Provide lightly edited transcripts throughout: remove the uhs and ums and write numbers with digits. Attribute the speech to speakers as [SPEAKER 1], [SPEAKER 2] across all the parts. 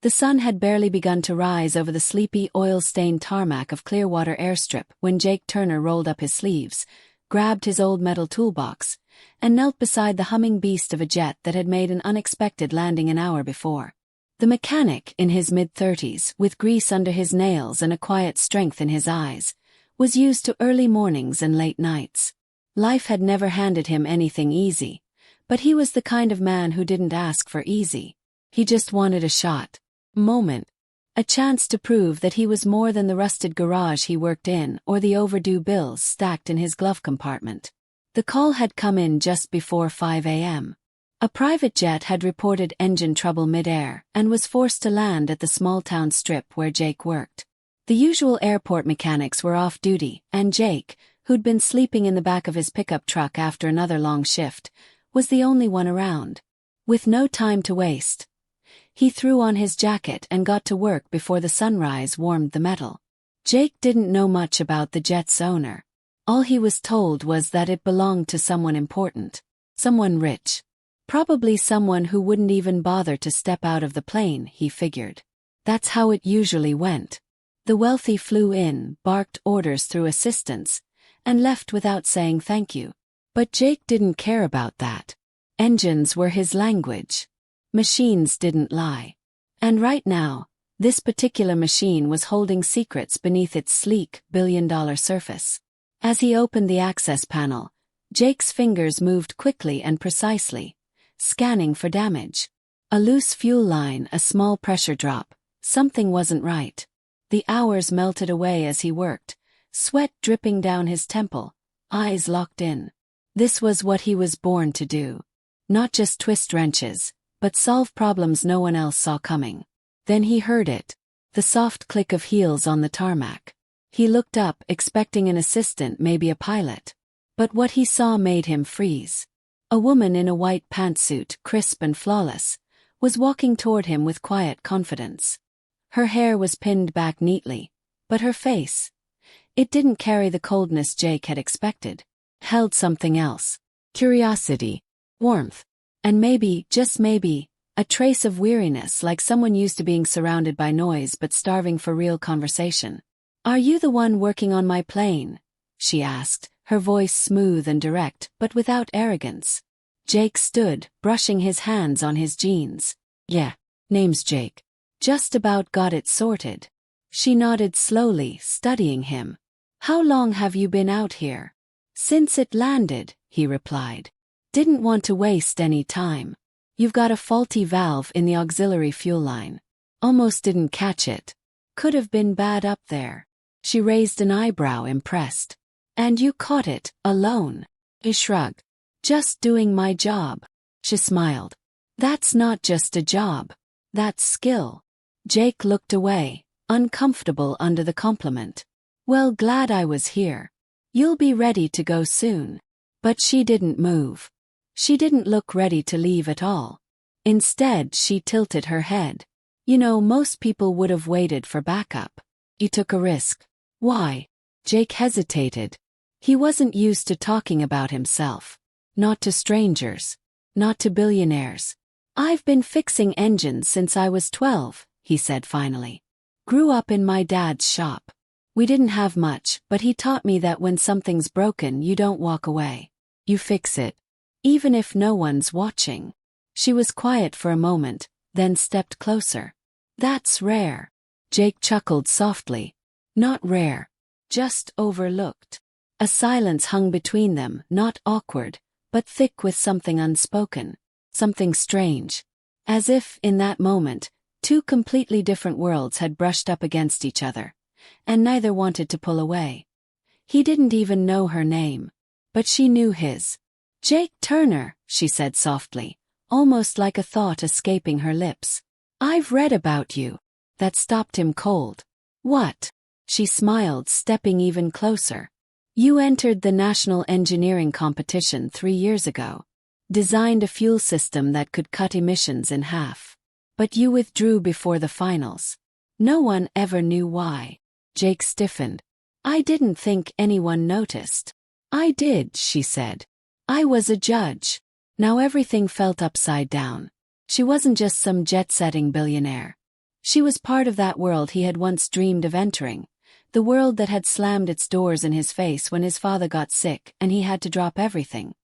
[SPEAKER 1] The sun had barely begun to rise over the sleepy, oil-stained tarmac of Clearwater Airstrip when Jake Turner rolled up his sleeves, grabbed his old metal toolbox, and knelt beside the humming beast of a jet that had made an unexpected landing an hour before. The mechanic, in his mid-30s, with grease under his nails and a quiet strength in his eyes, was used to early mornings and late nights. Life had never handed him anything easy, but he was the kind of man who didn't ask for easy. He just wanted a shot. Moment. A chance to prove that he was more than the rusted garage he worked in or the overdue bills stacked in his glove compartment. The call had come in just before 5 a.m. A private jet had reported engine trouble mid-air and was forced to land at the small-town strip where Jake worked. The usual airport mechanics were off duty, and Jake, who'd been sleeping in the back of his pickup truck after another long shift, was the only one around. With no time to waste, he threw on his jacket and got to work before the sunrise warmed the metal. Jake didn't know much about the jet's owner. All he was told was that it belonged to someone important. Someone rich. Probably someone who wouldn't even bother to step out of the plane, he figured. That's how it usually went. The wealthy flew in, barked orders through assistants, and left without saying thank you. But Jake didn't care about that. Engines were his language. Machines didn't lie. And right now, this particular machine was holding secrets beneath its sleek, billion-dollar surface. As he opened the access panel, Jake's fingers moved quickly and precisely, scanning for damage. A loose fuel line, a small pressure drop. Something wasn't right. The hours melted away as he worked, sweat dripping down his temple, eyes locked in. This was what he was born to do. Not just twist wrenches, but solve problems no one else saw coming. Then he heard it. The soft click of heels on the tarmac. He looked up, expecting an assistant, maybe a pilot. But what he saw made him freeze. A woman in a white pantsuit, crisp and flawless, was walking toward him with quiet confidence. Her hair was pinned back neatly, but her face, it didn't carry the coldness Jake had expected. Held something else. Curiosity, warmth, and maybe, just maybe, a trace of weariness, like someone used to being surrounded by noise but starving for real conversation. "Are you the one working on my plane?" she asked, her voice smooth and direct, but without arrogance. Jake stood, brushing his hands on his jeans. "Yeah, name's Jake. Just about got it sorted." She nodded slowly, studying him. "How long have you been out here?" "Since it landed," he replied. "Didn't want to waste any time. You've got a faulty valve in the auxiliary fuel line. Almost didn't catch it. Could have been bad up there." She raised an eyebrow, impressed. "And you caught it, alone?" He shrugged. "Just doing my job." She smiled. "That's not just a job. That's skill." Jake looked away, uncomfortable under the compliment. "Well, glad I was here. You'll be ready to go soon." But she didn't move. She didn't look ready to leave at all. Instead, she tilted her head. You know, most people would have waited for backup. He took a risk. "Why?" Jake hesitated. He wasn't used to talking about himself. Not to strangers. Not to billionaires. "I've been fixing engines since I was 12, he said finally. "Grew up in my dad's shop. We didn't have much, but he taught me that when something's broken, you don't walk away. You fix it. Even if no one's watching." She was quiet for a moment, then stepped closer. "That's rare." Jake chuckled softly. "Not rare. Just overlooked." A silence hung between them, not awkward, but thick with something unspoken. Something strange. As if, in that moment, two completely different worlds had brushed up against each other, and neither wanted to pull away. He didn't even know her name, but she knew his. "Jake Turner," she said softly, almost like a thought escaping her lips. "I've read about you." That stopped him cold. "What?" She smiled, stepping even closer. "You entered the national engineering competition 3 years ago. Designed a fuel system that could cut emissions in half. But you withdrew before the finals. No one ever knew why." Jake stiffened. "I didn't think anyone noticed." "I did," she said. "I was a judge." Now everything felt upside down. She wasn't just some jet-setting billionaire. She was part of that world he had once dreamed of entering, the world that had slammed its doors in his face when his father got sick and he had to drop everything.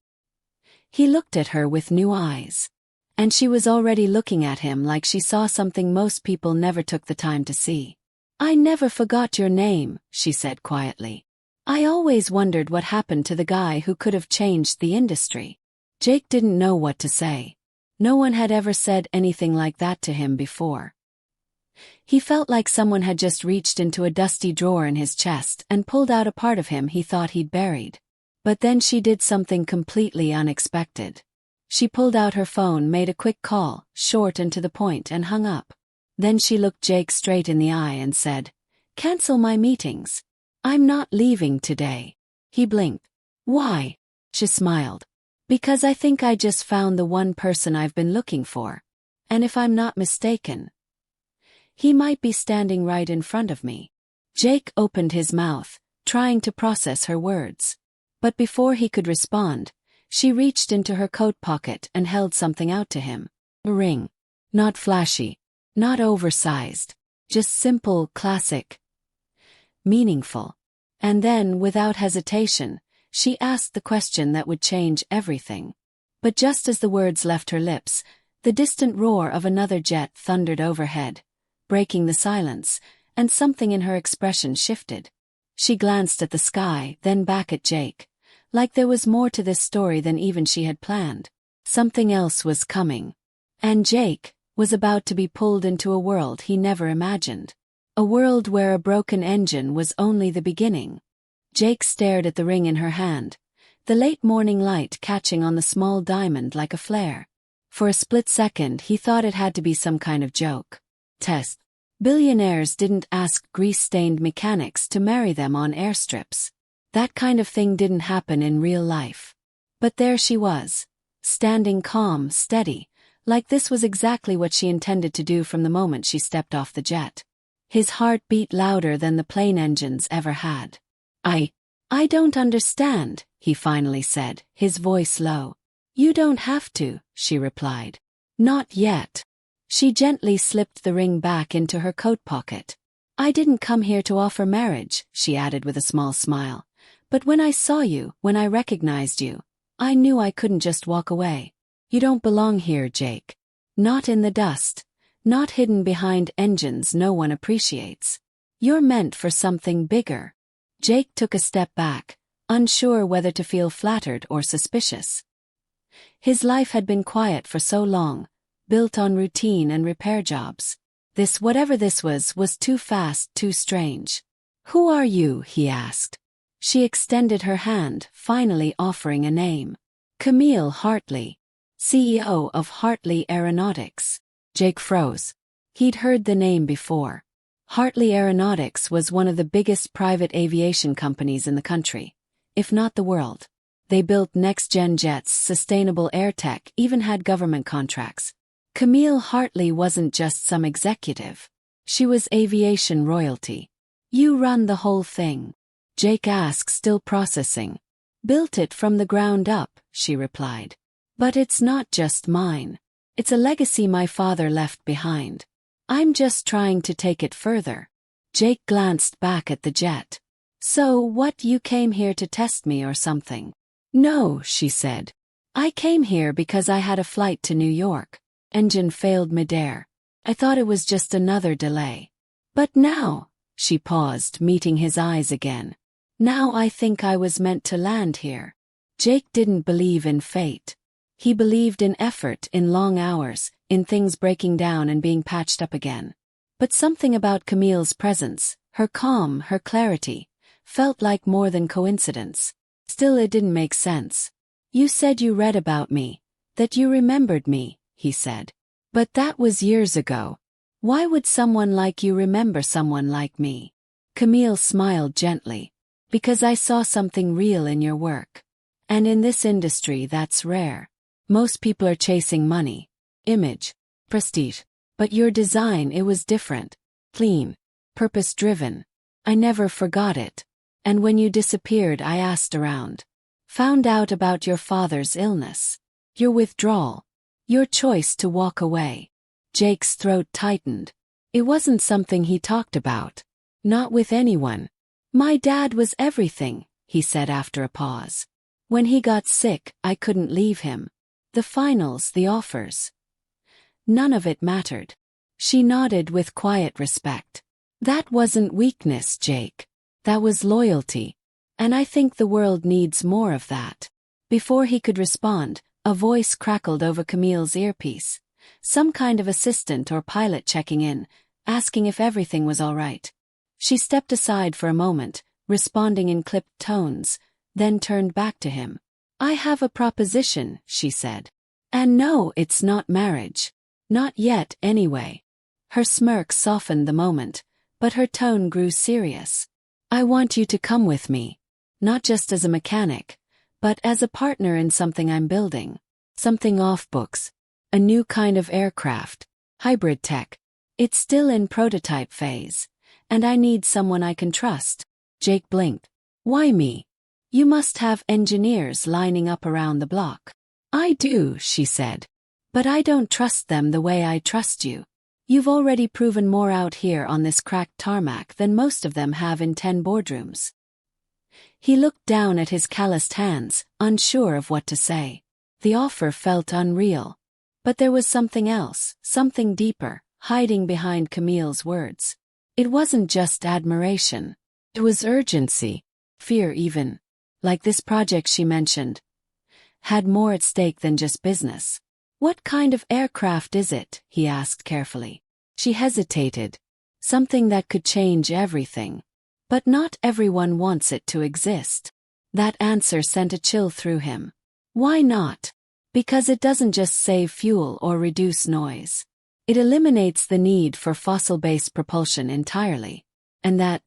[SPEAKER 1] He looked at her with new eyes. And she was already looking at him like she saw something most people never took the time to see. "I never forgot your name," she said quietly. "I always wondered what happened to the guy who could have changed the industry." Jake didn't know what to say. No one had ever said anything like that to him before. He felt like someone had just reached into a dusty drawer in his chest and pulled out a part of him he thought he'd buried. But then she did something completely unexpected. She pulled out her phone, made a quick call, short and to the point, and hung up. Then she looked Jake straight in the eye and said, "Cancel my meetings. I'm not leaving today." He blinked. "Why?" She smiled. "Because I think I just found the one person I've been looking for. And if I'm not mistaken, he might be standing right in front of me." Jake opened his mouth, trying to process her words. But before he could respond, she reached into her coat pocket and held something out to him. A ring. Not flashy. Not oversized. Just simple, classic. Meaningful. And then, without hesitation, she asked the question that would change everything. But just as the words left her lips, the distant roar of another jet thundered overhead, breaking the silence, and something in her expression shifted. She glanced at the sky, then back at Jake. Like there was more to this story than even she had planned. Something else was coming. And Jake was about to be pulled into a world he never imagined. A world where a broken engine was only the beginning. Jake stared at the ring in her hand, the late morning light catching on the small diamond like a flare. For a split second he thought it had to be some kind of joke. Test. Billionaires didn't ask grease-stained mechanics to marry them on airstrips. That kind of thing didn't happen in real life. But there she was, standing calm, steady, like this was exactly what she intended to do from the moment she stepped off the jet. His heart beat louder than the plane engines ever had. I don't understand," he finally said, his voice low. "You don't have to," she replied. "Not yet." She gently slipped the ring back into her coat pocket. "I didn't come here to offer marriage," she added with a small smile. "But when I saw you, when I recognized you, I knew I couldn't just walk away. You don't belong here, Jake. Not in the dust. Not hidden behind engines no one appreciates. You're meant for something bigger." Jake took a step back, unsure whether to feel flattered or suspicious. His life had been quiet for so long, built on routine and repair jobs. This, whatever this was too fast, too strange. "Who are you?" he asked. She extended her hand, finally offering a name. "Camille Hartley, CEO of Hartley Aeronautics." Jake froze. He'd heard the name before. Hartley Aeronautics was one of the biggest private aviation companies in the country, if not the world. They built next-gen jets, sustainable air tech, even had government contracts. Camille Hartley wasn't just some executive. She was aviation royalty. "You run the whole thing?" Jake asked, still processing. "Built it from the ground up," she replied. "But it's not just mine. It's a legacy my father left behind. I'm just trying to take it further." Jake glanced back at the jet. "So what, you came here to test me or something?" "No," she said. "I came here because I had a flight to New York. Engine failed midair. I thought it was just another delay. But now," she paused, meeting his eyes again. "Now I think I was meant to land here." Jake didn't believe in fate. He believed in effort, in long hours, in things breaking down and being patched up again. But something about Camille's presence, her calm, her clarity, felt like more than coincidence. Still, it didn't make sense. "You said you read about me, that you remembered me," he said. "But that was years ago. Why would someone like you remember someone like me?" Camille smiled gently. "Because I saw something real in your work. And in this industry that's rare. Most people are chasing money, image, prestige. But your design, it was different. Clean. Purpose-driven. I never forgot it. And when you disappeared, I asked around. Found out about your father's illness. Your withdrawal. Your choice to walk away." Jake's throat tightened. It wasn't something he talked about. Not with anyone. My dad was everything, he said after a pause. When he got sick, I couldn't leave him. The finals, the offers. None of it mattered. She nodded with quiet respect. That wasn't weakness, Jake. That was loyalty. And I think the world needs more of that. Before he could respond, a voice crackled over Camille's earpiece. Some kind of assistant or pilot checking in, asking if everything was all right. She stepped aside for a moment, responding in clipped tones, then turned back to him. I have a proposition, she said. And no, it's not marriage. Not yet, anyway. Her smirk softened the moment, but her tone grew serious. I want you to come with me. Not just as a mechanic, but as a partner in something I'm building. Something off books. A new kind of aircraft. Hybrid tech. It's still in prototype phase. And I need someone I can trust. Jake blinked. Why me? You must have engineers lining up around the block. I do, she said. But I don't trust them the way I trust you. You've already proven more out here on this cracked tarmac than most of them have in 10 boardrooms. He looked down at his calloused hands, unsure of what to say. The offer felt unreal. But there was something else, something deeper, hiding behind Camille's words. It wasn't just admiration. It was urgency, fear even. Like this project she mentioned, had more at stake than just business. What kind of aircraft is it? He asked carefully. She hesitated. Something that could change everything. But not everyone wants it to exist. That answer sent a chill through him. Why not? Because it doesn't just save fuel or reduce noise. It eliminates the need for fossil-based propulsion entirely. And that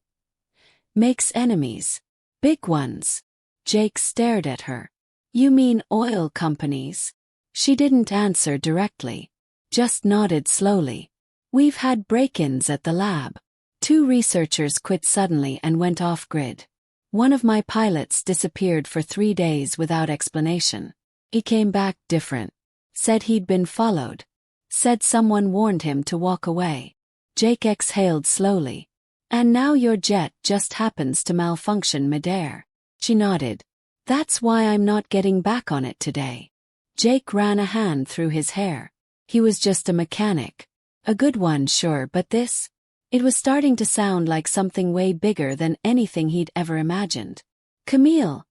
[SPEAKER 1] makes enemies. Big ones. Jake stared at her. You mean oil companies? She didn't answer directly. Just nodded slowly. We've had break-ins at the lab. 2 researchers quit suddenly and went off-grid. One of my pilots disappeared for 3 days without explanation. He came back different. Said he'd been followed. Said someone warned him to walk away. Jake exhaled slowly. And now your jet just happens to malfunction midair. She nodded. That's why I'm not getting back on it today. Jake ran a hand through his hair. He was just a mechanic. A good one, sure, but this? It was starting to sound like something way bigger than anything he'd ever imagined. Camille,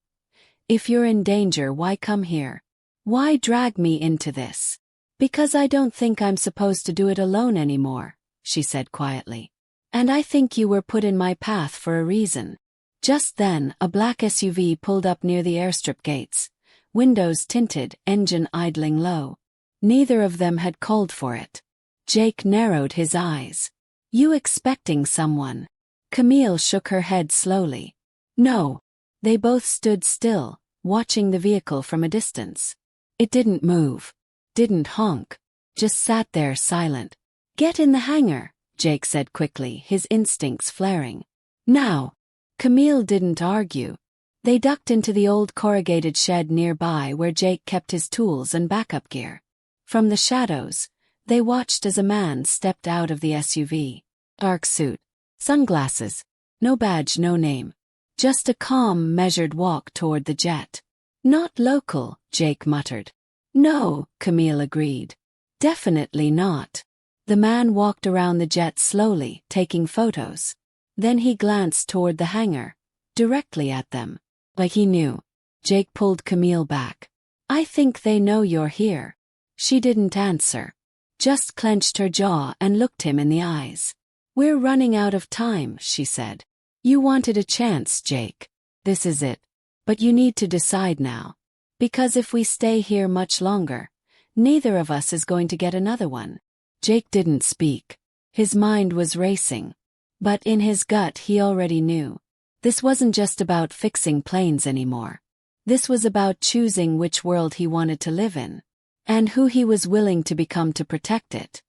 [SPEAKER 1] if you're in danger, why come here? Why drag me into this? Because I don't think I'm supposed to do it alone anymore, she said quietly. And I think you were put in my path for a reason. Just then, a black SUV pulled up near the airstrip gates. Windows tinted, engine idling low. Neither of them had called for it. Jake narrowed his eyes. You expecting someone? Camille shook her head slowly. No. They both stood still, watching the vehicle from a distance. It didn't move. Didn't honk. Just sat there silent. Get in the hangar, Jake said quickly, his instincts flaring. Now. Camille didn't argue. They ducked into the old corrugated shed nearby where Jake kept his tools and backup gear. From the shadows, they watched as a man stepped out of the SUV. Dark suit. Sunglasses. No badge, no name. Just a calm, measured walk toward the jet. Not local, Jake muttered. No, Camille agreed. Definitely not. The man walked around the jet slowly, taking photos. Then he glanced toward the hangar, directly at them. Like he knew. Jake pulled Camille back. I think they know you're here. She didn't answer. Just clenched her jaw and looked him in the eyes. We're running out of time, she said. You wanted a chance, Jake. This is it. But you need to decide now. Because if we stay here much longer, neither of us is going to get another one. Jake didn't speak. His mind was racing. But in his gut he already knew. This wasn't just about fixing planes anymore. This was about choosing which world he wanted to live in. And who he was willing to become to protect it.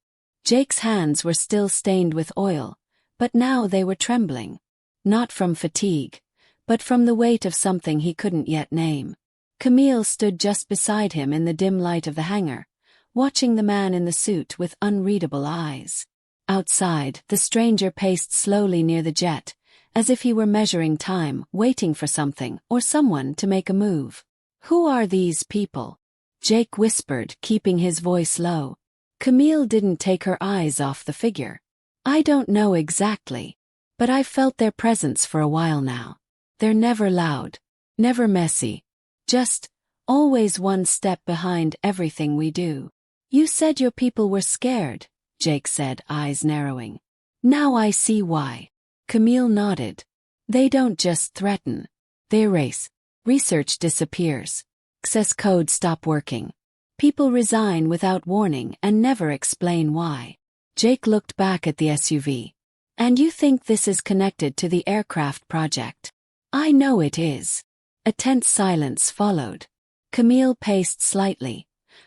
[SPEAKER 1] Jake's hands were still stained with oil, but now they were trembling. Not from fatigue, but from the weight of something he couldn't yet name. Camille stood just beside him in the dim light of the hangar, watching the man in the suit with unreadable eyes. Outside, the stranger paced slowly near the jet, as if he were measuring time, waiting for something or someone to make a move. "Who are these people?" Jake whispered, keeping his voice low. Camille didn't take her eyes off the figure. "I don't know exactly. But I've felt their presence for a while now. They're never loud, never messy. Just, always one step behind everything we do." "You said your people were scared," Jake said, eyes narrowing. "Now I see why." Camille nodded. "They don't just threaten. They erase. Research disappears. Access codes stop working. People resign without warning and never explain why." Jake looked back at the SUV. "And you think this is connected to the aircraft project?" "I know it is." A tense silence followed. Camille paced slightly,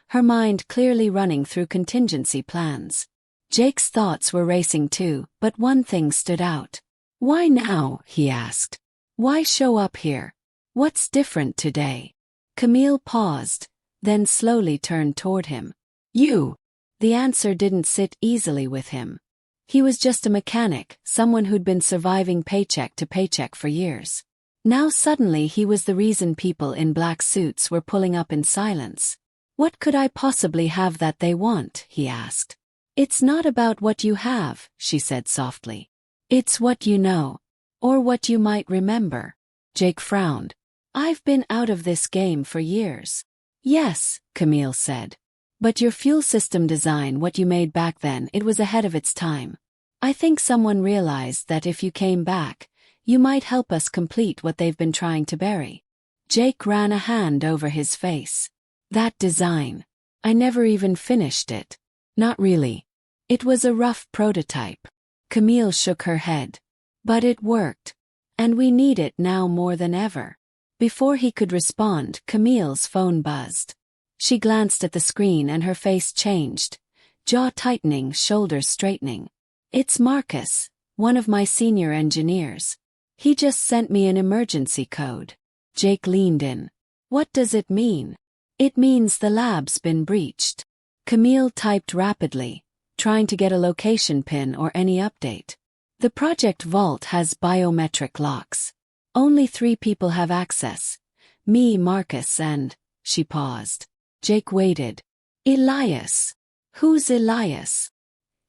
[SPEAKER 1] her mind clearly running through contingency plans. Jake's thoughts were racing too, but one thing stood out. "Why now?" he asked. "Why show up here? What's different today?" Camille paused, then slowly turned toward him. "You." The answer didn't sit easily with him. He was just a mechanic, someone who'd been surviving paycheck to paycheck for years. Now suddenly he was the reason people in black suits were pulling up in silence. "What could I possibly have that they want?" he asked. "It's not about what you have," she said softly. "It's what you know. Or what you might remember." Jake frowned. "I've been out of this game for years." "Yes," Camille said. "But your fuel system design, what you made back then, it was ahead of its time. I think someone realized that if you came back, you might help us complete what they've been trying to bury." Jake ran a hand over his face. "That design. I never even finished it." "Not really. It was a rough prototype." Camille shook her head. "But it worked. And we need it now more than ever." Before he could respond, Camille's phone buzzed. She glanced at the screen and her face changed, jaw tightening, shoulders straightening. "It's Marcus, one of my senior engineers. He just sent me an emergency code." Jake leaned in. "What does it mean?" "It means the lab's been breached." Camille typed rapidly, trying to get a location pin or any update. "The project vault has biometric locks. Only 3 people have access. Me, Marcus, and..." She paused. Jake waited. "Elias. Who's Elias?"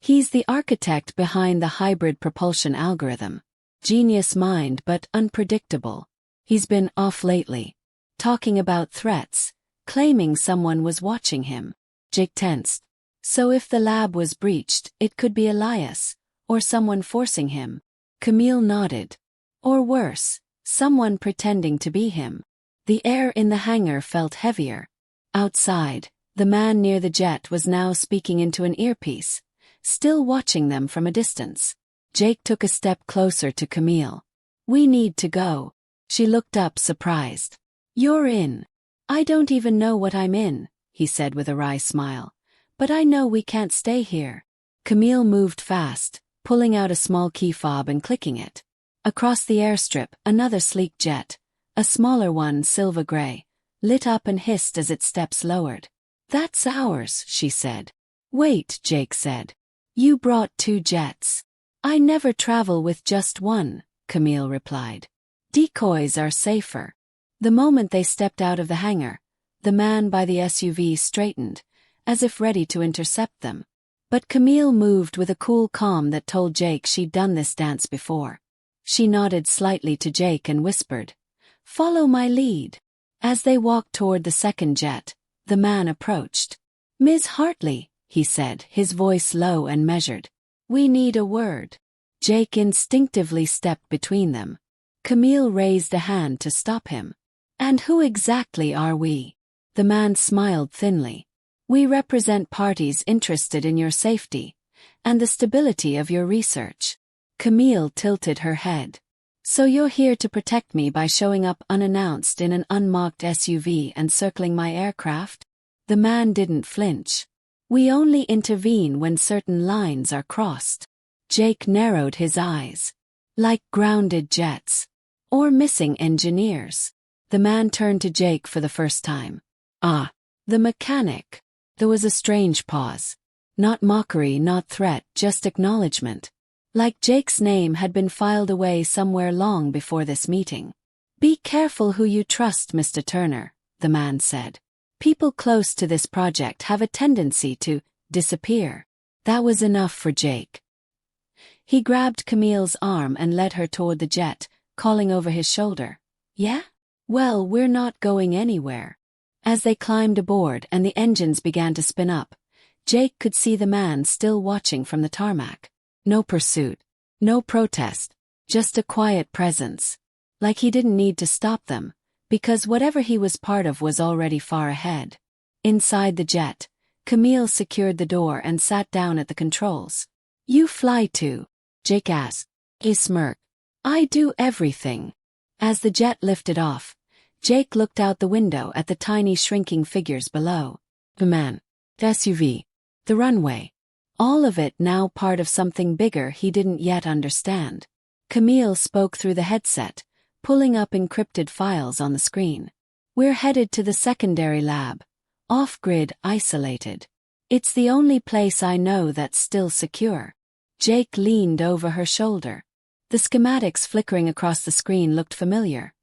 [SPEAKER 1] "He's the architect behind the hybrid propulsion algorithm. Genius mind but unpredictable. He's been off lately. Talking about threats, claiming someone was watching him." Jake tensed. "So if the lab was breached, it could be Elias, or someone forcing him." Camille nodded. "Or worse, someone pretending to be him." The air in the hangar felt heavier. Outside, the man near the jet was now speaking into an earpiece, still watching them from a distance. Jake took a step closer to Camille. "We need to go." She looked up, surprised. "You're in." "I don't even know what I'm in," he said with a wry smile. "But I know we can't stay here." Camille moved fast, pulling out a small key fob and clicking it. Across the airstrip, another sleek jet, a smaller one, silver gray, lit up and hissed as its steps lowered. "That's ours," she said. "Wait," Jake said. "You brought 2 jets." "I never travel with just one," Camille replied. "Decoys are safer." The moment they stepped out of the hangar, the man by the SUV straightened, as if ready to intercept them. But Camille moved with a cool calm that told Jake she'd done this dance before. She nodded slightly to Jake and whispered, "Follow my lead." As they walked toward the second jet, the man approached. "Ms. Hartley," he said, his voice low and measured. "We need a word." Jake instinctively stepped between them. Camille raised a hand to stop him. "And who exactly are we?" The man smiled thinly. "We represent parties interested in your safety and the stability of your research." Camille tilted her head. "So you're here to protect me by showing up unannounced in an unmarked SUV and circling my aircraft?" The man didn't flinch. "We only intervene when certain lines are crossed." Jake narrowed his eyes. "Like grounded jets. Or missing engineers." The man turned to Jake for the first time. "Ah, the mechanic." There was a strange pause. Not mockery, not threat, just acknowledgement. Like Jake's name had been filed away somewhere long before this meeting. "Be careful who you trust, Mr. Turner," the man said. "People close to this project have a tendency to disappear." That was enough for Jake. He grabbed Camille's arm and led her toward the jet, calling over his shoulder, "Yeah? Well, we're not going anywhere." As they climbed aboard and the engines began to spin up, Jake could see the man still watching from the tarmac. No pursuit. No protest. Just a quiet presence. Like he didn't need to stop them, because whatever he was part of was already far ahead. Inside the jet, Camille secured the door and sat down at the controls. "You fly too?" Jake asked. He smirked. "I do everything." As the jet lifted off, Jake looked out the window at the tiny shrinking figures below. The man. The SUV. The runway. All of it now part of something bigger he didn't yet understand. Camille spoke through the headset, pulling up encrypted files on the screen. "We're headed to the secondary lab. Off-grid, isolated. It's the only place I know that's still secure." Jake leaned over her shoulder. The schematics flickering across the screen looked familiar.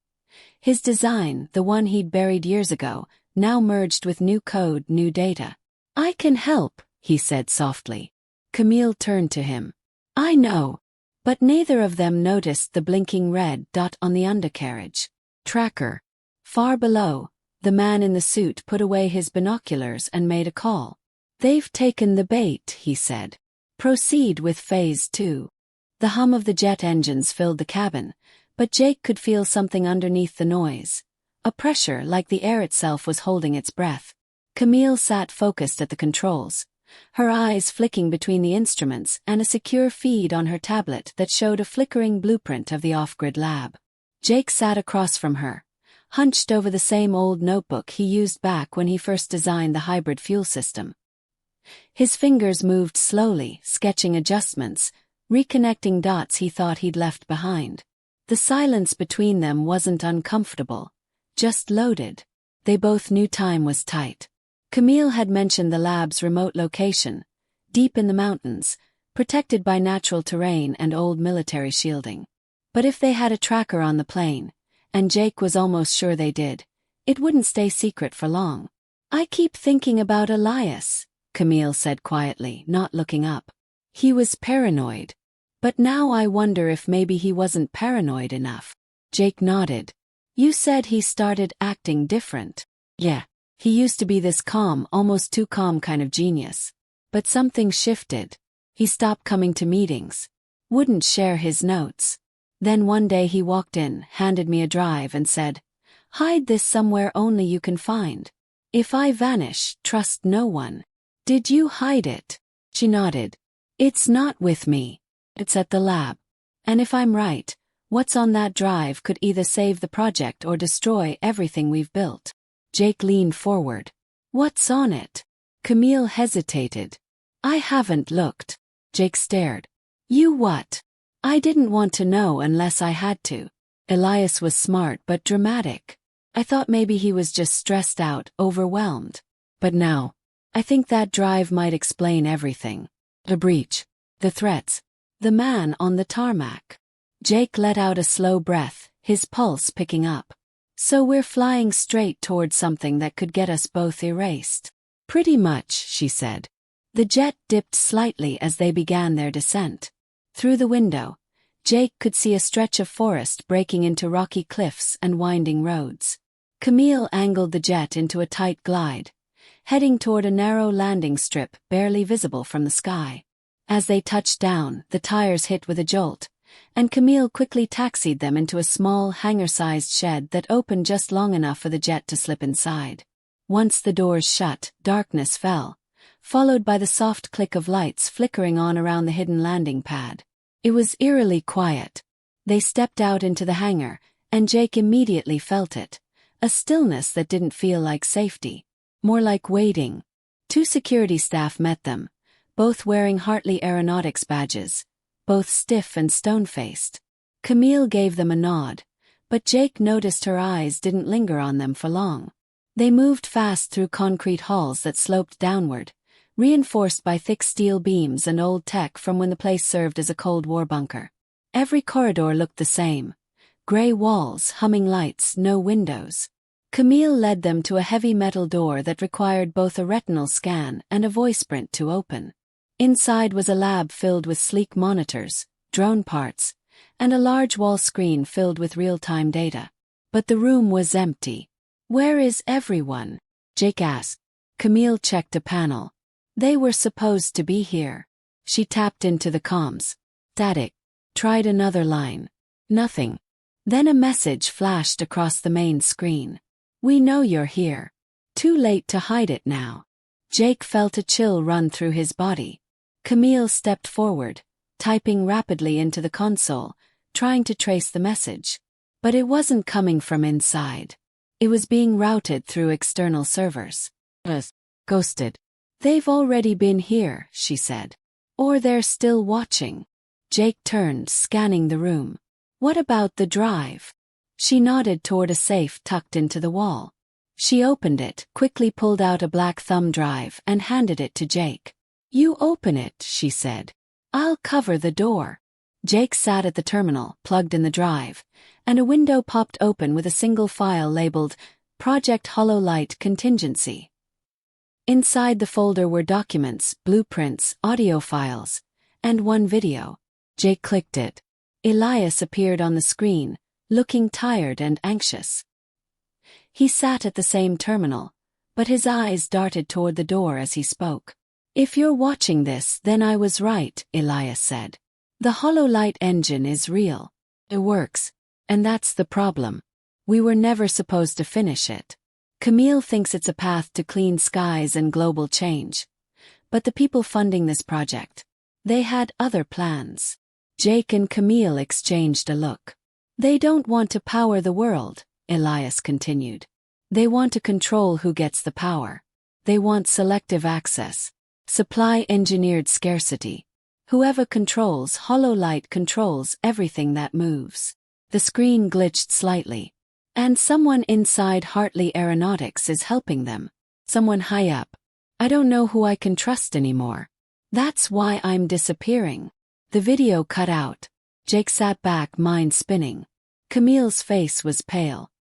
[SPEAKER 1] His design, the one he'd buried years ago, now merged with new code, new data. "I can help," he said softly. Camille turned to him. "I know." But neither of them noticed the blinking red dot on the undercarriage. Tracker. Far below, the man in the suit put away his binoculars and made a call. "They've taken the bait," he said. "Proceed with Phase 2. The hum of the jet engines filled the cabin, but Jake could feel something underneath the noise. A pressure like the air itself was holding its breath. Camille sat focused at the controls, her eyes flicking between the instruments and a secure feed on her tablet that showed a flickering blueprint of the off-grid lab. Jake sat across from her, hunched over the same old notebook he used back when he first designed the hybrid fuel system. His fingers moved slowly, sketching adjustments, reconnecting dots he thought he'd left behind. The silence between them wasn't uncomfortable, just loaded. They both knew time was tight. Camille had mentioned the lab's remote location, deep in the mountains, protected by natural terrain and old military shielding. But if they had a tracker on the plane, and Jake was almost sure they did, it wouldn't stay secret for long. "I keep thinking about Elias," Camille said quietly, not looking up. "He was paranoid. But now I wonder if maybe he wasn't paranoid enough." Jake nodded. "You said he started acting different." "Yeah. He used to be this calm, almost too calm kind of genius. But something shifted. He stopped coming to meetings. Wouldn't share his notes. Then one day he walked in, handed me a drive and said, 'Hide this somewhere only you can find. If I vanish, trust no one.' Did you hide it?" She nodded. "It's not with me. It's at the lab. And if I'm right, what's on that drive could either save the project or destroy everything we've built." Jake leaned forward. "What's on it?" Camille hesitated. "I haven't looked." Jake stared. "You what?" "I didn't want to know unless I had to." Elias was smart but dramatic. I thought maybe he was just stressed out, overwhelmed. But now, I think that drive might explain everything. The breach. The threats. The man on the tarmac. Jake let out a slow breath, his pulse picking up. "So we're flying straight toward something that could get us both erased." "Pretty much," she said. The jet dipped slightly as they began their descent. Through the window, Jake could see a stretch of forest breaking into rocky cliffs and winding roads. Camille angled the jet into a tight glide, heading toward a narrow landing strip barely visible from the sky. As they touched down, the tires hit with a jolt, and Camille quickly taxied them into a small, hangar-sized shed that opened just long enough for the jet to slip inside. Once the doors shut, darkness fell, followed by the soft click of lights flickering on around the hidden landing pad. It was eerily quiet. They stepped out into the hangar, and Jake immediately felt it, a stillness that didn't feel like safety, more like waiting. Two security staff met them, both wearing Hartley Aeronautics badges, both stiff and stone-faced. Camille gave them a nod, but Jake noticed her eyes didn't linger on them for long. They moved fast through concrete halls that sloped downward, reinforced by thick steel beams and old tech from when the place served as a Cold War bunker. Every corridor looked the same. Gray walls, humming lights, no windows. Camille led them to a heavy metal door that required both a retinal scan and a voice print to open. Inside was a lab filled with sleek monitors, drone parts, and a large wall screen filled with real-time data. But the room was empty. "Where is everyone?" Jake asked. Camille checked a panel. "They were supposed to be here." She tapped into the comms. Static. Tried another line. Nothing. Then a message flashed across the main screen. "We know you're here. Too late to hide it now." Jake felt a chill run through his body. Camille stepped forward, typing rapidly into the console, trying to trace the message. But it wasn't coming from inside. It was being routed through external servers. Ghosted. "They've already been here," she said. "Or they're still watching." Jake turned, scanning the room. "What about the drive?" She nodded toward a safe tucked into the wall. She opened it, quickly pulled out a black thumb drive and handed it to Jake. "You open it," she said. "I'll cover the door." Jake sat at the terminal, plugged in the drive, and a window popped open with a single file labeled Project Hollow Light Contingency. Inside the folder were documents, blueprints, audio files, and one video. Jake clicked it. Elias appeared on the screen, looking tired and anxious. He sat at the same terminal, but his eyes darted toward the door as he spoke. "If you're watching this, then I was right," Elias said. "The hollow light engine is real. It works. And that's the problem. We were never supposed to finish it. Camille thinks it's a path to clean skies and global change. But the people funding this project, they had other plans." Jake and Camille exchanged a look. "They don't want to power the world," Elias continued. "They want to control who gets the power. They want selective access. Supply-engineered scarcity. Whoever controls hollow light controls everything that moves." The screen glitched slightly. "And someone inside Hartley Aeronautics is helping them. Someone high up. I don't know who I can trust anymore. That's why I'm disappearing." The video cut out. Jake sat back, mind spinning. Camille's face was pale.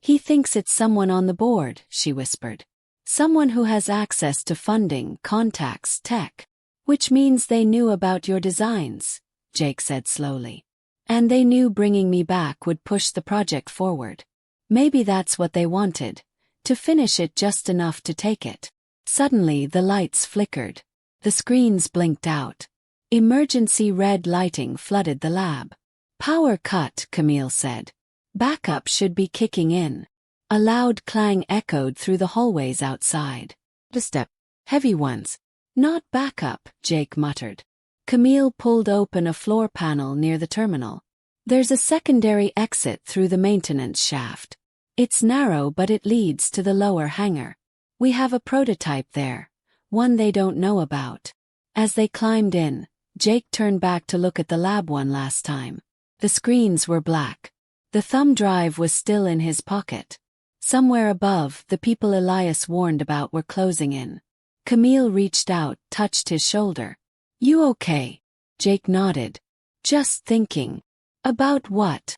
[SPEAKER 1] "He thinks it's someone on the board," she whispered. "Someone who has access to funding, contacts, tech. Which means they knew about your designs," Jake said slowly. "And they knew bringing me back would push the project forward. Maybe that's what they wanted, to finish it just enough to take it." Suddenly the lights flickered. The screens blinked out. Emergency red lighting flooded the lab. "Power cut," Camille said. "Backup should be kicking in." A loud clang echoed through the hallways outside. "The step. Heavy ones." "Not backup," Jake muttered. Camille pulled open a floor panel near the terminal. "There's a secondary exit through the maintenance shaft. It's narrow but it leads to the lower hangar. We have a prototype there, one they don't know about." As they climbed in, Jake turned back to look at the lab one last time. The screens were black. The thumb drive was still in his pocket. Somewhere above, the people Elias warned about were closing in. Camille reached out, touched his shoulder. "You okay?" Jake nodded. "Just thinking." "About what?"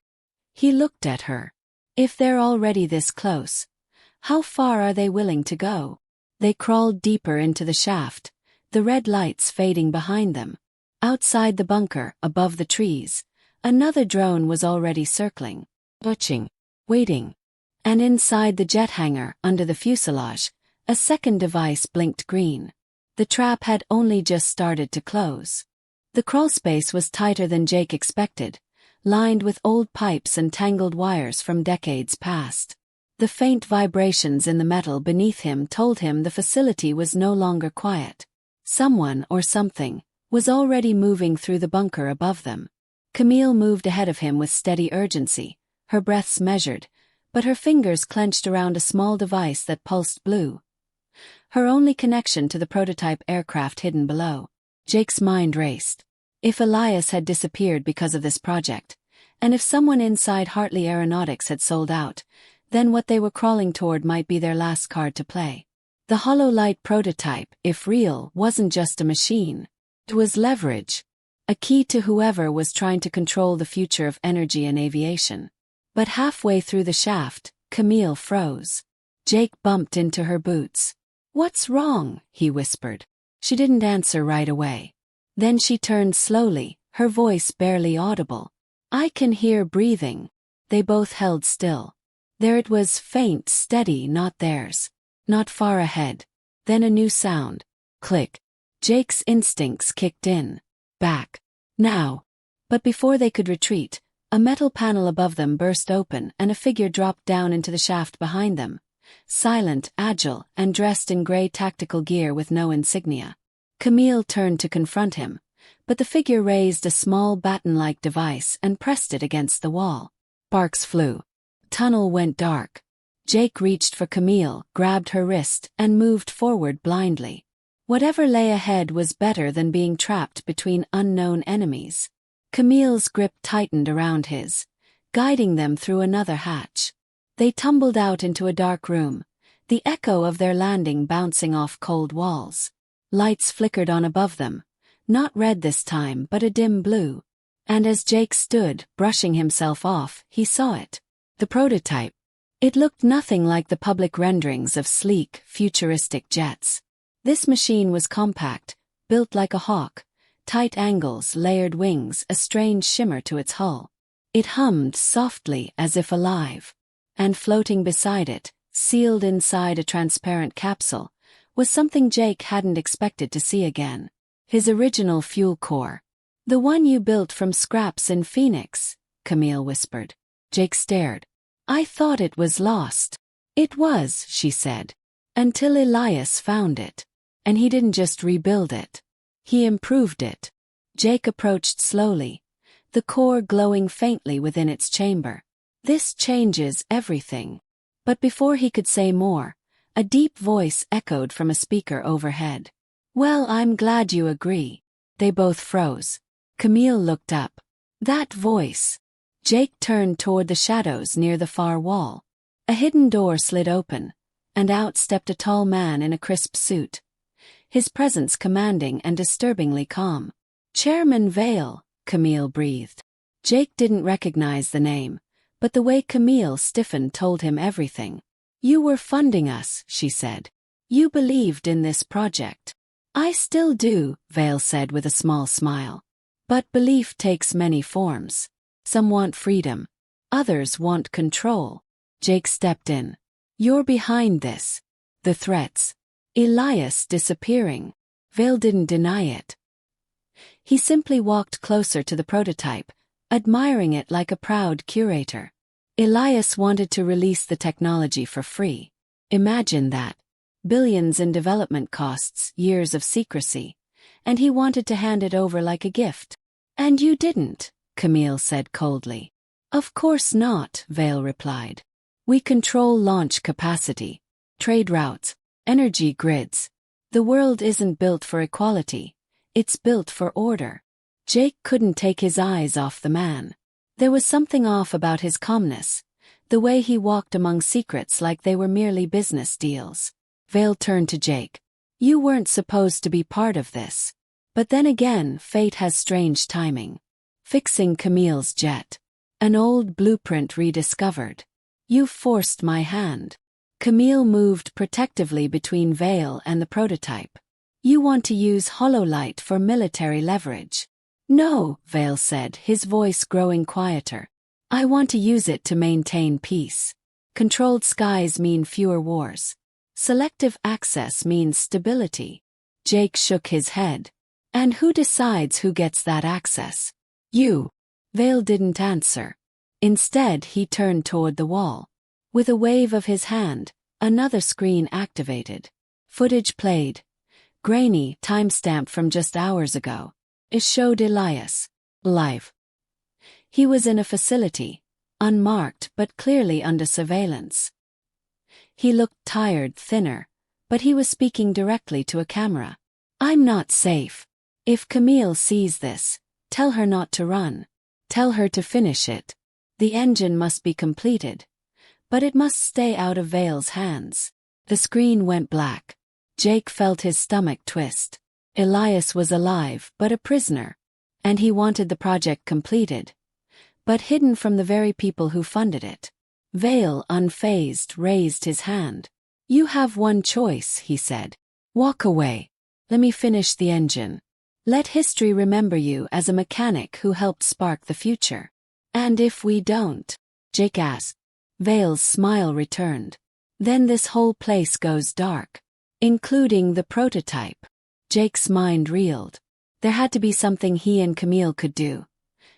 [SPEAKER 1] He looked at her. "If they're already this close, how far are they willing to go?" They crawled deeper into the shaft, the red lights fading behind them. Outside the bunker, above the trees, another drone was already circling, watching, waiting. And inside the jet hangar, under the fuselage, a second device blinked green. The trap had only just started to close. The crawlspace was tighter than Jake expected, lined with old pipes and tangled wires from decades past. The faint vibrations in the metal beneath him told him the facility was no longer quiet. Someone, or something, was already moving through the bunker above them. Camille moved ahead of him with steady urgency, her breaths measured, but her fingers clenched around a small device that pulsed blue. Her only connection to the prototype aircraft hidden below. Jake's mind raced. If Elias had disappeared because of this project, and if someone inside Hartley Aeronautics had sold out, then what they were crawling toward might be their last card to play. The hololight prototype, if real, wasn't just a machine. It was leverage. A key to whoever was trying to control the future of energy and aviation. But halfway through the shaft, Camille froze. Jake bumped into her boots. "What's wrong?" he whispered. She didn't answer right away. Then she turned slowly, her voice barely audible. "I can hear breathing." They both held still. There it was, faint, steady, not theirs. Not far ahead. Then a new sound. Click. Jake's instincts kicked in. Back. Now. But before they could retreat, a metal panel above them burst open and a figure dropped down into the shaft behind them. Silent, agile, and dressed in gray tactical gear with no insignia. Camille turned to confront him, but the figure raised a small baton-like device and pressed it against the wall. Sparks flew. Tunnel went dark. Jake reached for Camille, grabbed her wrist, and moved forward blindly. Whatever lay ahead was better than being trapped between unknown enemies. Camille's grip tightened around his, guiding them through another hatch. They tumbled out into a dark room, the echo of their landing bouncing off cold walls. Lights flickered on above them, not red this time but a dim blue. And as Jake stood, brushing himself off, he saw it. The prototype. It looked nothing like the public renderings of sleek, futuristic jets. This machine was compact, built like a hawk, tight angles, layered wings, a strange shimmer to its hull. It hummed softly as if alive. And floating beside it, sealed inside a transparent capsule, was something Jake hadn't expected to see again. His original fuel core. "The one you built from scraps in Phoenix," Camille whispered. Jake stared. "I thought it was lost." "It was," she said. "Until Elias found it. And he didn't just rebuild it. He improved it." Jake approached slowly, the core glowing faintly within its chamber. "This changes everything." But before he could say more, a deep voice echoed from a speaker overhead. "Well, I'm glad you agree." They both froze. Camille looked up. That voice. Jake turned toward the shadows near the far wall. A hidden door slid open, and out stepped a tall man in a crisp suit. His presence commanding and disturbingly calm. "Chairman Vale," Camille breathed. Jake didn't recognize the name, but the way Camille stiffened told him everything. "You were funding us," she said. "You believed in this project." "I still do," Vale said with a small smile. "But belief takes many forms. Some want freedom. Others want control." Jake stepped in. "You're behind this. The threats. Elias disappearing." Vale didn't deny it. He simply walked closer to the prototype, admiring it like a proud curator. Elias wanted to release the technology for free. Imagine that. Billions in development costs, years of secrecy. And he wanted to hand it over like a gift. "And you didn't," Camille said coldly. "Of course not," Vale replied. "We control launch capacity, trade routes, energy grids. The world isn't built for equality. It's built for order." Jake couldn't take his eyes off the man. There was something off about his calmness, the way he walked among secrets like they were merely business deals. Vale turned to Jake. "You weren't supposed to be part of this. But then again, fate has strange timing. Fixing Camille's jet. An old blueprint rediscovered. You forced my hand." Camille moved protectively between Vale and the prototype. "You want to use hololight for military leverage." "No," Vale said, his voice growing quieter. "I want to use it to maintain peace. Controlled skies mean fewer wars. Selective access means stability." Jake shook his head. "And who decides who gets that access?" "You." Vale didn't answer. Instead, he turned toward the wall. With a wave of his hand, another screen activated. Footage played. Grainy, timestamped from just hours ago. It showed Elias. Live. He was in a facility, unmarked but clearly under surveillance. He looked tired, thinner, but he was speaking directly to a camera. "I'm not safe. If Camille sees this, tell her not to run. Tell her to finish it. The engine must be completed. But it must stay out of Vale's hands." The screen went black. Jake felt his stomach twist. Elias was alive, but a prisoner. And he wanted the project completed, but hidden from the very people who funded it. Vale, unfazed, raised his hand. "You have one choice," he said. "Walk away. Let me finish the engine. Let history remember you as a mechanic who helped spark the future." "And if we don't?" Jake asked. Vale's smile returned. "Then this whole place goes dark. Including the prototype." Jake's mind reeled. There had to be something he and Camille could do.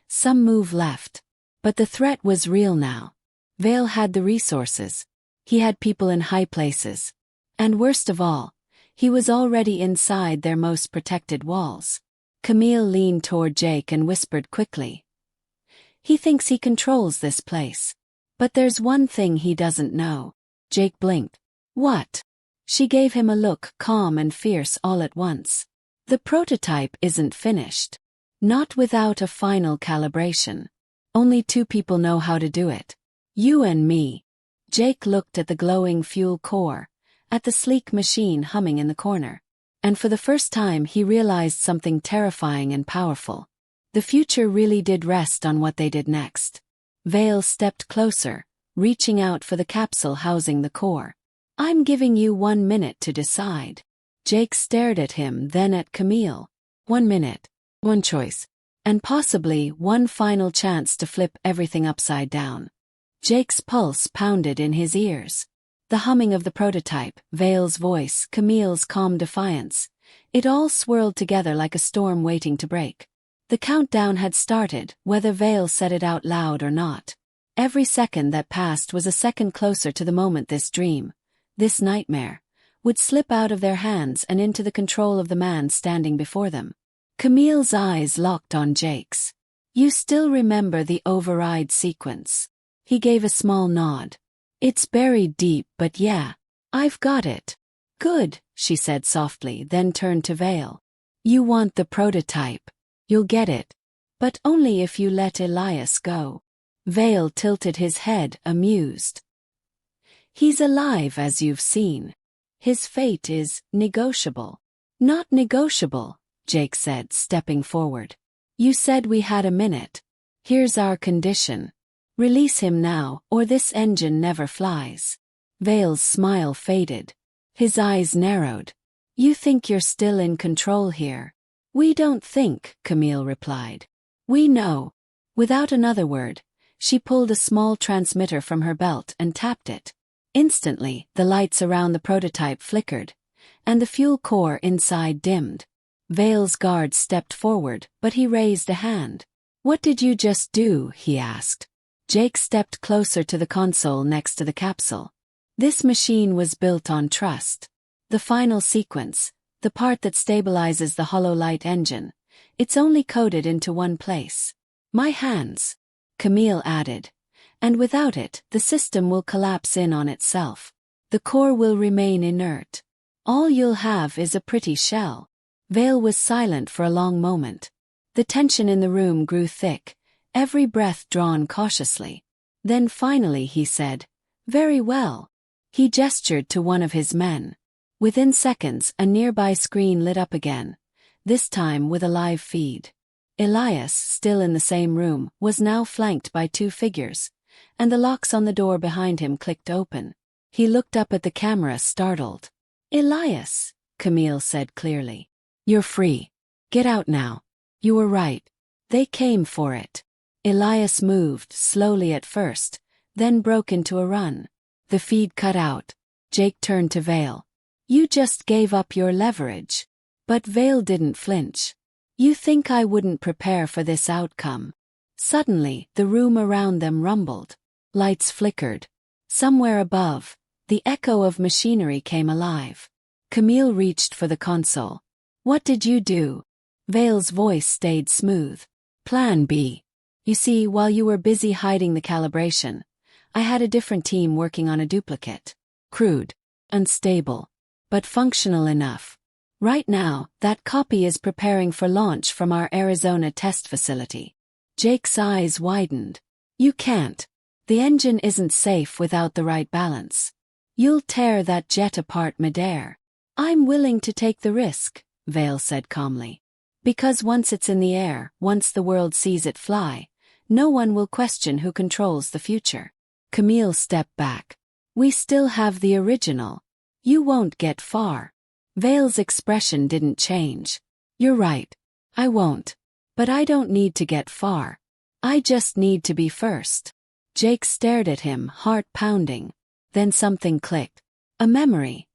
[SPEAKER 1] Some move left. But the threat was real now. Vale had the resources. He had people in high places. And worst of all, he was already inside their most protected walls. Camille leaned toward Jake and whispered quickly. "He thinks he controls this place. But there's one thing he doesn't know." Jake blinked. "What?" She gave him a look, calm and fierce all at once. "The prototype isn't finished. Not without a final calibration. Only 2 people know how to do it. You and me." Jake looked at the glowing fuel core, at the sleek machine humming in the corner. And for the first time he realized something terrifying and powerful. The future really did rest on what they did next. Vale stepped closer, reaching out for the capsule housing the core. "I'm giving you 1 minute to decide." Jake stared at him, then at Camille. 1 minute, 1 choice, and possibly one final chance to flip everything upside down. Jake's pulse pounded in his ears. The humming of the prototype, Vale's voice, Camille's calm defiance. It all swirled together like a storm waiting to break. The countdown had started, whether Vale said it out loud or not. Every second that passed was a second closer to the moment this dream, this nightmare, would slip out of their hands and into the control of the man standing before them. Camille's eyes locked on Jake's. "You still remember the override sequence?" He gave a small nod. "It's buried deep, but yeah, I've got it." "Good," she said softly, then turned to Vale. "You want the prototype. You'll get it. But only if you let Elias go." Vale tilted his head, amused. "He's alive, as you've seen. His fate is negotiable." "Not negotiable," Jake said, stepping forward. "You said we had a minute. Here's our condition. Release him now, or this engine never flies." Vale's smile faded. His eyes narrowed. "You think you're still in control here?" "We don't think," Camille replied. "We know." Without another word, she pulled a small transmitter from her belt and tapped it. Instantly, the lights around the prototype flickered, and the fuel core inside dimmed. Vale's guard stepped forward, but he raised a hand. "What did you just do?" he asked. Jake stepped closer to the console next to the capsule. This machine was built on trust. The final sequence, the part that stabilizes the hollow light engine, it's only coded into one place. "My hands," Camille added. "And without it, the system will collapse in on itself. The core will remain inert. All you'll have is a pretty shell." Vale was silent for a long moment. The tension in the room grew thick, every breath drawn cautiously. Then finally he said, "Very well." He gestured to one of his men. Within seconds, a nearby screen lit up again, this time with a live feed. Elias, still in the same room, was now flanked by 2 figures, and the locks on the door behind him clicked open. He looked up at the camera, startled. "Elias," Camille said clearly. "You're free. Get out now. You were right. They came for it." Elias moved, slowly at first, then broke into a run. The feed cut out. Jake turned to Vale. "You just gave up your leverage." But Vale didn't flinch. "You think I wouldn't prepare for this outcome?" Suddenly, the room around them rumbled. Lights flickered. Somewhere above, the echo of machinery came alive. Camille reached for the console. "What did you do?" Vale's voice stayed smooth. "Plan B. You see, while you were busy hiding the calibration, I had a different team working on a duplicate. Crude, unstable, but functional enough. Right now, that copy is preparing for launch from our Arizona test facility." Jake's eyes widened. "You can't. The engine isn't safe without the right balance." You'll tear that jet apart midair. I'm willing to take the risk, Vale said calmly. Because once it's in the air, once the world sees it fly, no one will question who controls the future. Camille stepped back. We still have the original. You won't get far. Vale's expression didn't change. You're right. I won't. But I don't need to get far. I just need to be first. Jake stared at him, heart pounding. Then something clicked. A memory.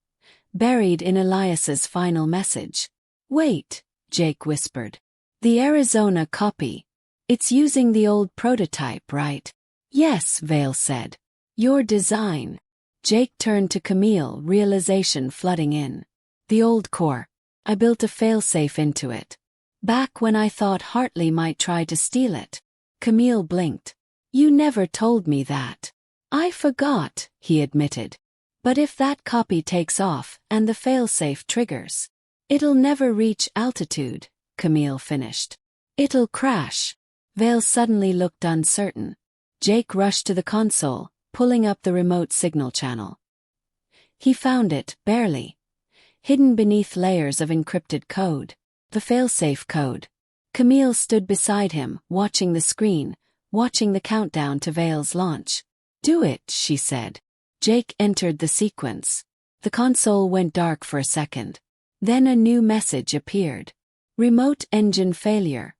[SPEAKER 1] Buried in Elias's final message. Wait, Jake whispered. The Arizona copy. It's using the old prototype, right? Yes, Vale said. Your design. Jake turned to Camille, realization flooding in. The old core. I built a failsafe into it. Back when I thought Hartley might try to steal it. Camille blinked. You never told me that. I forgot, he admitted. But if that copy takes off and the failsafe triggers, it'll never reach altitude, Camille finished. It'll crash. Vale suddenly looked uncertain. Jake rushed to the console, pulling up the remote signal channel. He found it, barely. Hidden beneath layers of encrypted code. The failsafe code. Camille stood beside him, watching the screen, watching the countdown to Vale's launch. Do it, she said. Jake entered the sequence. The console went dark for a second. Then a new message appeared. Remote engine failure.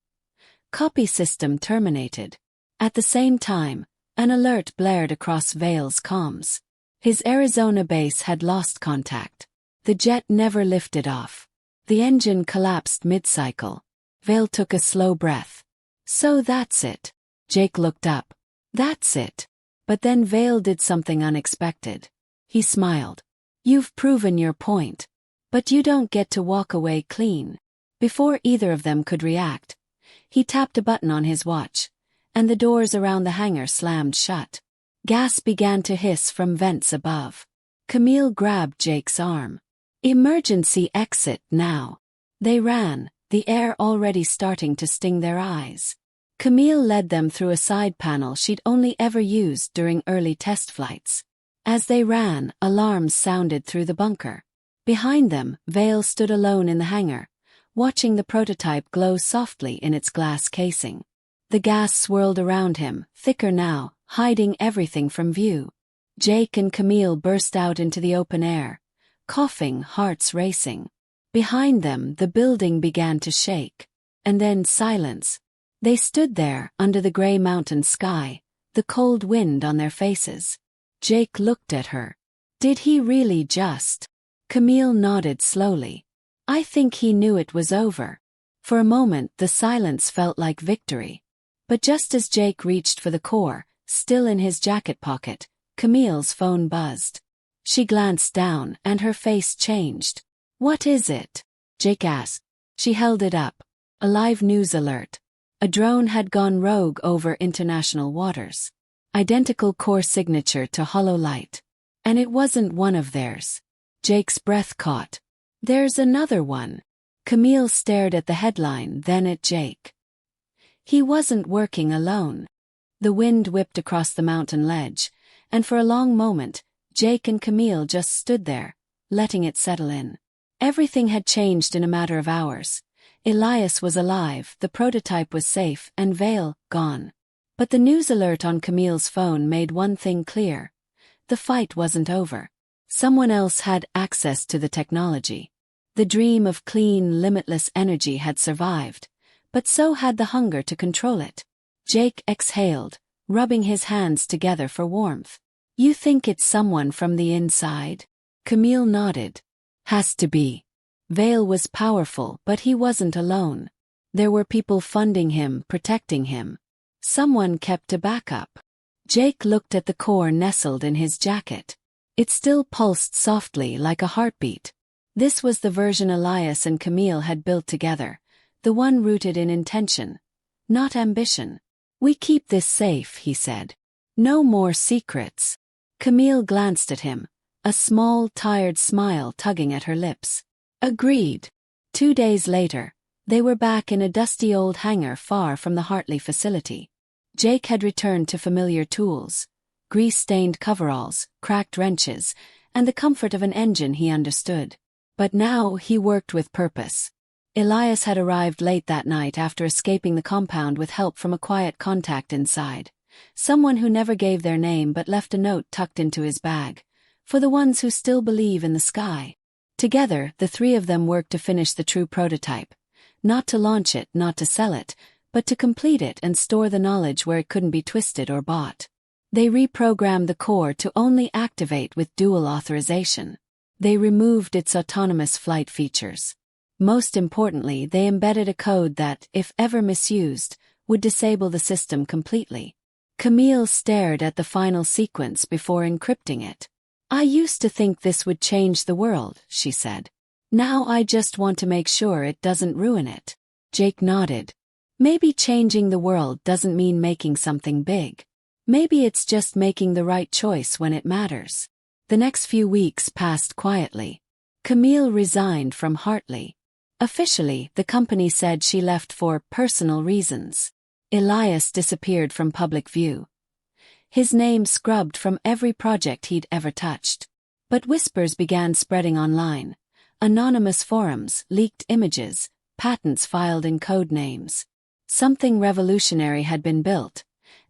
[SPEAKER 1] Copy system terminated. At the same time, an alert blared across Vale's comms. His Arizona base had lost contact. The jet never lifted off. The engine collapsed mid-cycle. Vale took a slow breath. So that's it. Jake looked up. That's it. But then Vale did something unexpected. He smiled. You've proven your point. But you don't get to walk away clean. Before either of them could react, he tapped a button on his watch, and the doors around the hangar slammed shut. Gas began to hiss from vents above. Camille grabbed Jake's arm. Emergency exit now. They ran, the air already starting to sting their eyes. Camille led them through a side panel she'd only ever used during early test flights. As they ran, alarms sounded through the bunker. Behind them, Vale stood alone in the hangar, watching the prototype glow softly in its glass casing. The gas swirled around him, thicker now, hiding everything from view. Jake and Camille burst out into the open air, coughing, hearts racing. Behind them, the building began to shake. And then silence. They stood there, under the gray mountain sky, the cold wind on their faces. Jake looked at her. Did he really just? Camille nodded slowly. I think he knew it was over. For a moment, the silence felt like victory. But just as Jake reached for the core, still in his jacket pocket, Camille's phone buzzed. She glanced down, and her face changed. What is it? Jake asked. She held it up. A live news alert. A drone had gone rogue over international waters. Identical core signature to Hololight. And it wasn't one of theirs. Jake's breath caught. There's another one. Camille stared at the headline, then at Jake. He wasn't working alone. The wind whipped across the mountain ledge, and for a long moment, Jake and Camille just stood there, letting it settle in. Everything had changed in a matter of hours. Elias was alive, the prototype was safe, and Vale, gone. But the news alert on Camille's phone made one thing clear. The fight wasn't over. Someone else had access to the technology. The dream of clean, limitless energy had survived, but so had the hunger to control it. Jake exhaled, rubbing his hands together for warmth. You think it's someone from the inside? Camille nodded. Has to be. Vale was powerful, but he wasn't alone. There were people funding him, protecting him. Someone kept a backup. Jake looked at the core nestled in his jacket. It still pulsed softly like a heartbeat. This was the version Elias and Camille had built together, the one rooted in intention, not ambition. We keep this safe, he said. No more secrets. Camille glanced at him, a small, tired smile tugging at her lips. Agreed. 2 days later, they were back in a dusty old hangar far from the Hartley facility. Jake had returned to familiar tools, grease-stained coveralls, cracked wrenches, and the comfort of an engine he understood. But now he worked with purpose. Elias had arrived late that night after escaping the compound with help from a quiet contact inside. Someone who never gave their name but left a note tucked into his bag. For the ones who still believe in the sky. Together, the three of them worked to finish the true prototype. Not to launch it, not to sell it, but to complete it and store the knowledge where it couldn't be twisted or bought. They reprogrammed the core to only activate with dual authorization. They removed its autonomous flight features. Most importantly, they embedded a code that, if ever misused, would disable the system completely. Camille stared at the final sequence before encrypting it. "I used to think this would change the world," she said. "Now I just want to make sure it doesn't ruin it." Jake nodded. Maybe changing the world doesn't mean making something big. Maybe it's just making the right choice when it matters. The next few weeks passed quietly. Camille resigned from Hartley. Officially, the company said she left for personal reasons. Elias disappeared from public view. His name scrubbed from every project he'd ever touched. But whispers began spreading online. Anonymous forums, leaked images, patents filed in code names. Something revolutionary had been built,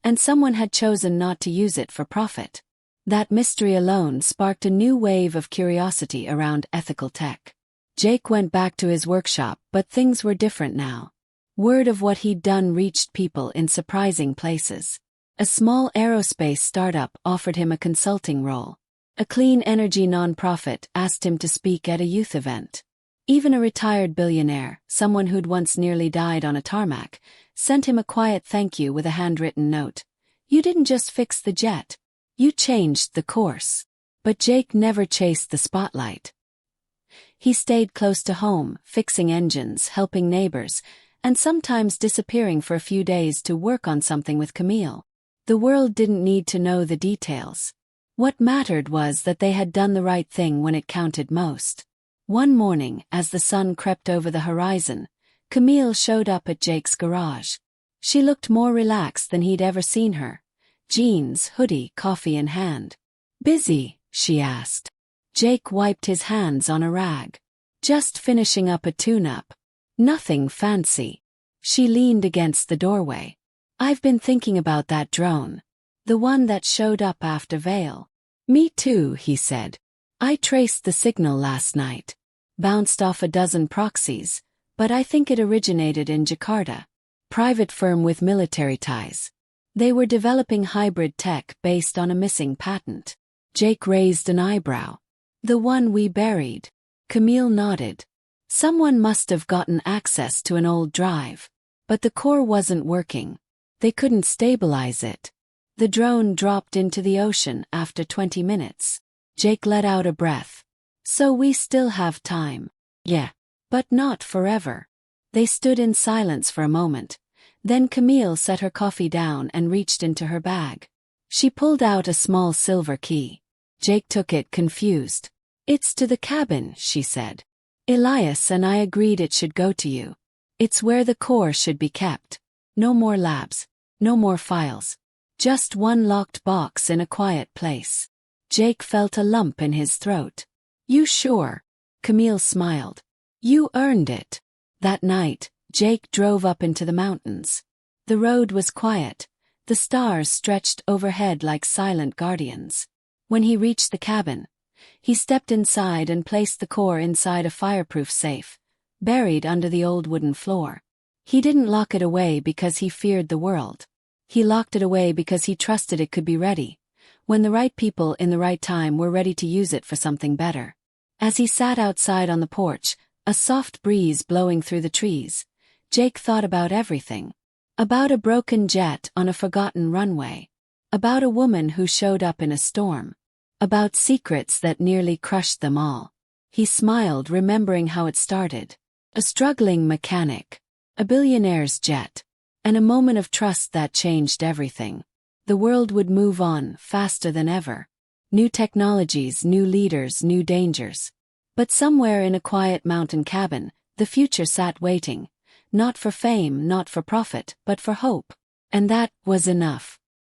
[SPEAKER 1] and someone had chosen not to use it for profit. That mystery alone sparked a new wave of curiosity around ethical tech. Jake went back to his workshop, but things were different now. Word of what he'd done reached people in surprising places. A small aerospace startup offered him a consulting role. A clean energy nonprofit asked him to speak at a youth event. Even a retired billionaire, someone who'd once nearly died on a tarmac, sent him a quiet thank you with a handwritten note. "You didn't just fix the jet. You changed the course." But Jake never chased the spotlight. He stayed close to home, fixing engines, helping neighbors, and sometimes disappearing for a few days to work on something with Camille. The world didn't need to know the details. What mattered was that they had done the right thing when it counted most. One morning, as the sun crept over the horizon, Camille showed up at Jake's garage. She looked more relaxed than he'd ever seen her. Jeans, hoodie, coffee in hand. "Busy?" she asked. Jake wiped his hands on a rag. "Just finishing up a tune-up. Nothing fancy." She leaned against the doorway. "I've been thinking about that drone. The one that showed up after Vale." "Me too," he said. "I traced the signal last night. Bounced off a dozen proxies, but I think it originated in Jakarta. Private firm with military ties. They were developing hybrid tech based on a missing patent." Jake raised an eyebrow. "The one we buried." Camille nodded. "Someone must have gotten access to an old drive. But the core wasn't working. They couldn't stabilize it. The drone dropped into the ocean after 20 minutes. Jake let out a breath. "So we still have time." "Yeah. But not forever." They stood in silence for a moment. Then Camille set her coffee down and reached into her bag. She pulled out a small silver key. Jake took it, confused. "It's to the cabin," she said. "Elias and I agreed it should go to you. It's where the core should be kept. No more labs. No more files. Just one locked box in a quiet place." Jake felt a lump in his throat. "You sure?" Camille smiled. "You earned it." That night, Jake drove up into the mountains. The road was quiet. The stars stretched overhead like silent guardians. When he reached the cabin, he stepped inside and placed the core inside a fireproof safe, buried under the old wooden floor. He didn't lock it away because he feared the world. He locked it away because he trusted it could be ready, when the right people in the right time were ready to use it for something better. As he sat outside on the porch, a soft breeze blowing through the trees, Jake thought about everything. About a broken jet on a forgotten runway. About a woman who showed up in a storm. About secrets that nearly crushed them all. He smiled, remembering how it started. A struggling mechanic. A billionaire's jet. And a moment of trust that changed everything. The world would move on, faster than ever. New technologies, new leaders, new dangers. But somewhere in a quiet mountain cabin, the future sat waiting. Not for fame, not for profit, but for hope. And that was enough.